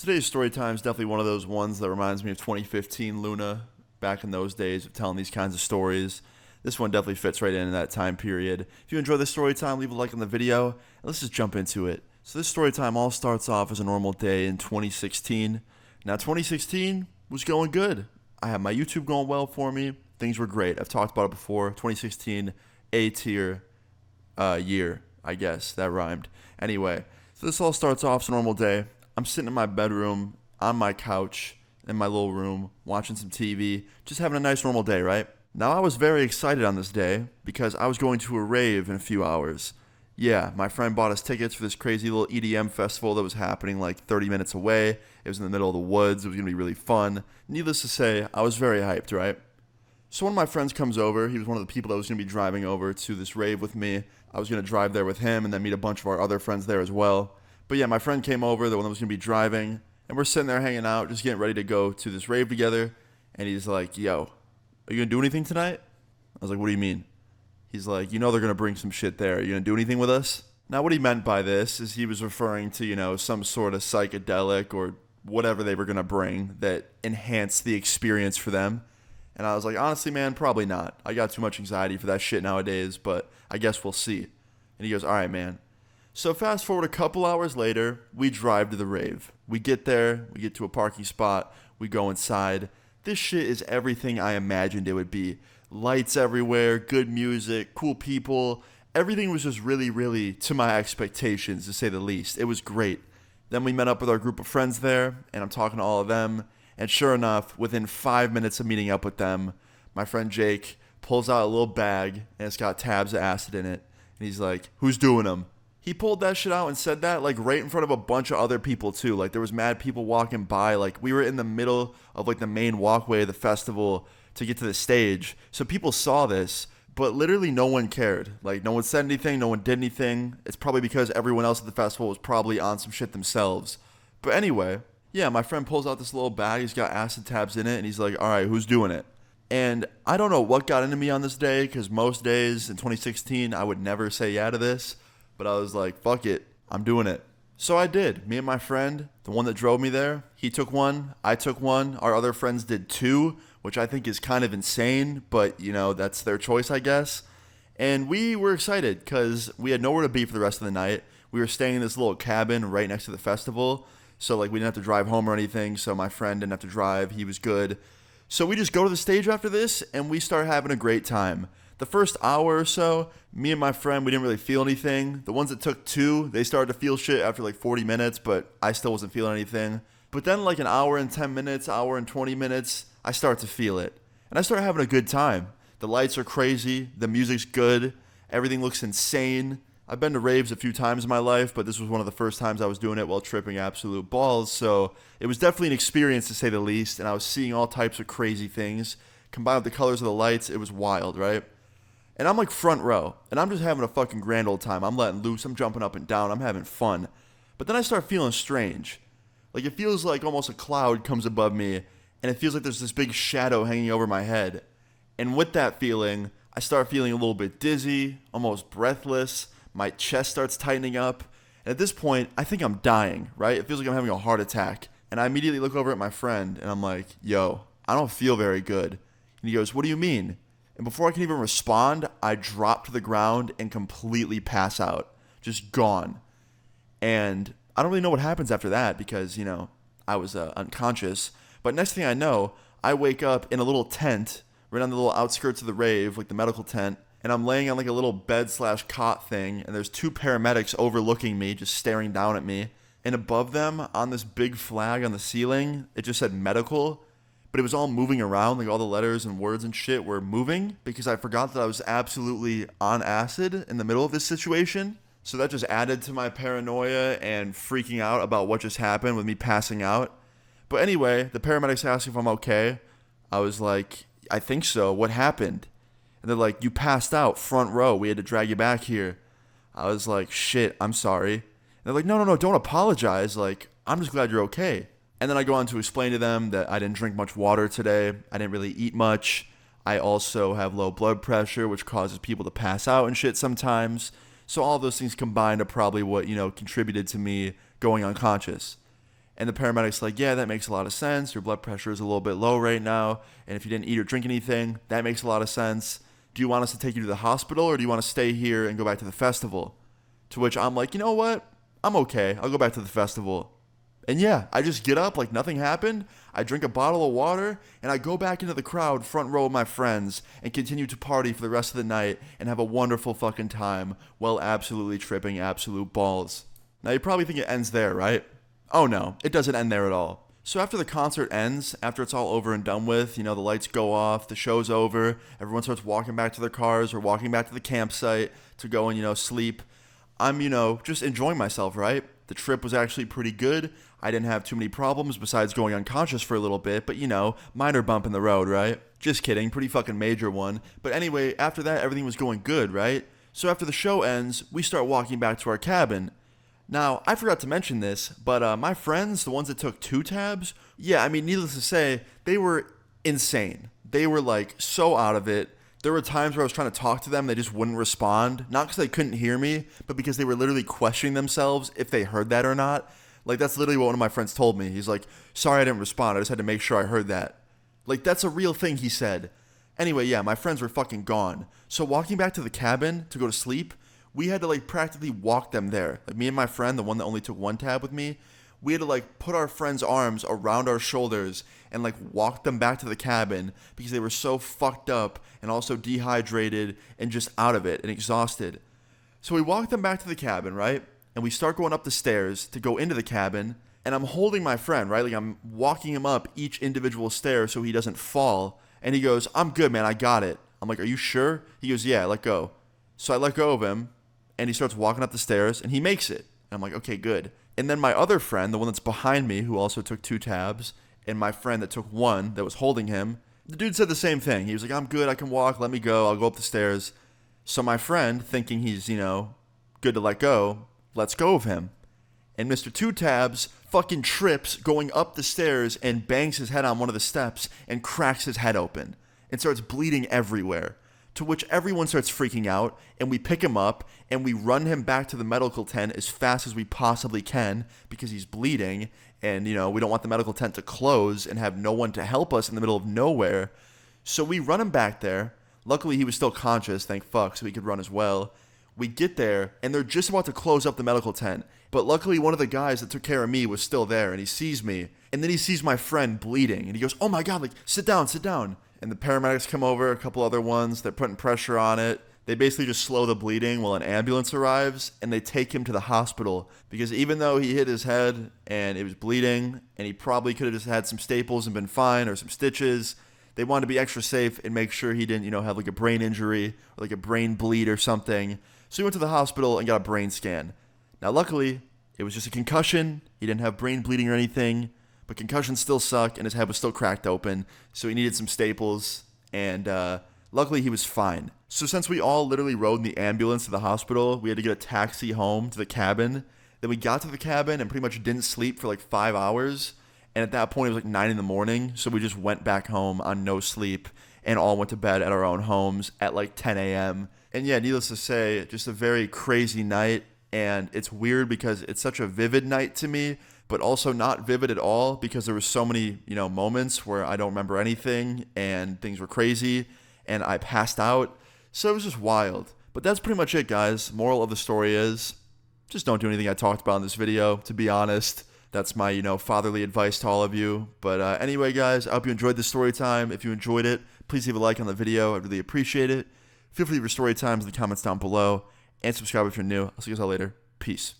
Today's story time is definitely one of those ones that reminds me of 2015 Luna, back in those days of telling these kinds of stories. This one definitely fits right in that time period. If you enjoy this story time, leave a like on the video, and let's just jump into it. So this story time all starts off as a normal day in 2016. Now 2016 was going good. I had my YouTube going well for me. Things were great. I've talked about it before. 2016, A tier year, I guess. That rhymed. Anyway, so this all starts off as a normal day. I'm sitting in my bedroom, on my couch, in my little room, watching some TV, just having a nice normal day, right? Now, I was very excited on this day because I was going to a rave in a few hours. Yeah, my friend bought us tickets for this crazy little EDM festival that was happening like 30 minutes away. It was in the middle of the woods. It was going to be really fun. Needless to say, I was very hyped, right? So one of my friends comes over. He was one of the people that was going to be driving over to this rave with me. I was going to drive there with him and then meet a bunch of our other friends there as well. But yeah, my friend came over, the one that was going to be driving, and we're sitting there hanging out, just getting ready to go to this rave together. And he's like, yo, are you going to do anything tonight? I was like, what do you mean? He's like, you know they're going to bring some shit there. Are you going to do anything with us? Now, what he meant by this is he was referring to, some sort of psychedelic or whatever they were going to bring that enhanced the experience for them. And I was like, honestly, man, probably not. I got too much anxiety for that shit nowadays, but I guess we'll see. And he goes, all right, man. So fast forward a couple hours later, we drive to the rave. We get there, we get to a parking spot, we go inside. This shit is everything I imagined it would be. Lights everywhere, good music, cool people. Everything was just really, really to my expectations, to say the least. It was great. Then we met up with our group of friends there, and I'm talking to all of them. And sure enough, within 5 minutes of meeting up with them, my friend Jake pulls out a little bag, and it's got tabs of acid in it. And he's like, who's doing them? He pulled that shit out and said that, like, right in front of a bunch of other people, too. Like, there was mad people walking by. Like, we were in the middle of, like, the main walkway of the festival to get to the stage. So people saw this, but literally no one cared. Like, no one said anything. No one did anything. It's probably because everyone else at the festival was probably on some shit themselves. But anyway, yeah, my friend pulls out this little bag. He's got acid tabs in it, and he's like, all right, who's doing it? And I don't know what got into me on this day, because most days in 2016, I would never say yeah to this. But I was like, fuck it, I'm doing it. So I did. Me and my friend, the one that drove me there, he took one, I took one. Our other friends did two, which I think is kind of insane, but, that's their choice, I guess. And we were excited because we had nowhere to be for the rest of the night. We were staying in this little cabin right next to the festival. So, we didn't have to drive home or anything, so my friend didn't have to drive. He was good. So we just go to the stage after this, and we start having a great time. The first hour or so, me and my friend, we didn't really feel anything. The ones that took two, they started to feel shit after 40 minutes, but I still wasn't feeling anything. But then an hour and 10 minutes, hour and 20 minutes, I start to feel it. And I start having a good time. The lights are crazy, the music's good, everything looks insane. I've been to raves a few times in my life, but this was one of the first times I was doing it while tripping absolute balls. So it was definitely an experience to say the least, and I was seeing all types of crazy things. Combined with the colors of the lights, it was wild, right? And I'm front row, and I'm just having a fucking grand old time. I'm letting loose, I'm jumping up and down, I'm having fun. But then I start feeling strange. It feels like almost a cloud comes above me, and it feels like there's this big shadow hanging over my head. And with that feeling, I start feeling a little bit dizzy, almost breathless. My chest starts tightening up. And at this point, I think I'm dying, right? It feels like I'm having a heart attack. And I immediately look over at my friend, and I'm like, yo, I don't feel very good. And he goes, what do you mean? And before I can even respond, I drop to the ground and completely pass out. Just gone. And I don't really know what happens after that because, I was unconscious. But next thing I know, I wake up in a little tent right on the little outskirts of the rave, the medical tent. And I'm laying on a little bed/cot thing. And there's two paramedics overlooking me, just staring down at me. And above them, on this big flag on the ceiling, it just said medical. But it was all moving around, all the letters and words and shit were moving because I forgot that I was absolutely on acid in the middle of this situation. So that just added to my paranoia and freaking out about what just happened with me passing out. But anyway, the paramedics asked if I'm okay. I was like, I think so. What happened? And they're like, you passed out front row. We had to drag you back here. I was like, shit, I'm sorry. And they're like, no, don't apologize. I'm just glad you're okay. And then I go on to explain to them that I didn't drink much water today. I didn't really eat much. I also have low blood pressure, which causes people to pass out and shit sometimes. So all of those things combined are probably what, contributed to me going unconscious. And the paramedic's like, yeah, that makes a lot of sense. Your blood pressure is a little bit low right now. And if you didn't eat or drink anything, that makes a lot of sense. Do you want us to take you to the hospital, or do you want to stay here and go back to the festival? To which I'm like, you know what? I'm okay. I'll go back to the festival. And yeah, I just get up like nothing happened. I drink a bottle of water, and I go back into the crowd, front row with my friends, and continue to party for the rest of the night and have a wonderful fucking time while absolutely tripping absolute balls. Now you probably think it ends there, right? Oh no, it doesn't end there at all. So after the concert ends, after it's all over and done with, the lights go off, the show's over, everyone starts walking back to their cars or walking back to the campsite to go and, sleep. I'm, just enjoying myself, right? The trip was actually pretty good. I didn't have too many problems besides going unconscious for a little bit, but minor bump in the road, right? Just kidding, pretty fucking major one. But anyway, after that, everything was going good, right? So after the show ends, we start walking back to our cabin. Now, I forgot to mention this, but my friends, the ones that took 2 tabs, needless to say, they were insane. They were like so out of it. There were times where I was trying to talk to them, they just wouldn't respond. Not because they couldn't hear me, but because they were literally questioning themselves if they heard that or not. Like, that's literally what one of my friends told me. He's like, sorry I didn't respond, I just had to make sure I heard that. Like, that's a real thing he said. Anyway, yeah, my friends were fucking gone. So walking back to the cabin to go to sleep, we had to practically walk them there. Like, me and my friend, the one that only took 1 tab with me, we had to put our friends' arms around our shoulders and walk them back to the cabin because they were so fucked up and also dehydrated and just out of it and exhausted. So we walked them back to the cabin, right? And we start going up the stairs to go into the cabin, and I'm holding my friend, right? I'm walking him up each individual stair so he doesn't fall. And he goes, I'm good, man, I got it. I'm like, are you sure? He goes, yeah, let go. So I let go of him, and he starts walking up the stairs, and he makes it. And I'm like, okay, good. And then my other friend, the one that's behind me, who also took 2 tabs, and my friend that took 1 that was holding him, the dude said the same thing. He was like, I'm good, I can walk, let me go, I'll go up the stairs. So my friend, thinking he's, good to let go, lets go of him. And Mr. 2 Tabs fucking trips going up the stairs and bangs his head on one of the steps and cracks his head open and starts bleeding everywhere. To which everyone starts freaking out, and we pick him up and we run him back to the medical tent as fast as we possibly can because he's bleeding, and we don't want the medical tent to close and have no one to help us in the middle of nowhere. So we run him back there. Luckily he was still conscious, thank fuck, so he could run as well. We get there and they're just about to close up the medical tent, but luckily one of the guys that took care of me was still there, and he sees me, and then he sees my friend bleeding, and he goes, oh my god, sit down. And the paramedics come over, a couple other ones, they're putting pressure on it. They basically just slow the bleeding while an ambulance arrives, and they take him to the hospital, because even though he hit his head and it was bleeding, and he probably could have just had some staples and been fine, or some stitches, they wanted to be extra safe and make sure he didn't, have a brain injury or a brain bleed or something. So he went to the hospital and got a brain scan. Now luckily, it was just a concussion. He didn't have brain bleeding or anything, but concussions still suck, and his head was still cracked open, so he needed some staples, and luckily he was fine. So since we all literally rode in the ambulance to the hospital, we had to get a taxi home to the cabin. Then we got to the cabin and pretty much didn't sleep for 5 hours, and at that point it was 9 in the morning, so we just went back home on no sleep and all went to bed at our own homes at 10 a.m. And yeah, needless to say, just a very crazy night, and it's weird because it's such a vivid night to me, but also not vivid at all because there were so many, moments where I don't remember anything and things were crazy and I passed out. So it was just wild. But that's pretty much it, guys. Moral of the story is just don't do anything I talked about in this video, to be honest. That's my, fatherly advice to all of you. But anyway, guys, I hope you enjoyed this story time. If you enjoyed it, please leave a like on the video. I'd really appreciate it. Feel free to leave your story times in the comments down below and subscribe if you're new. I'll see you guys all later. Peace.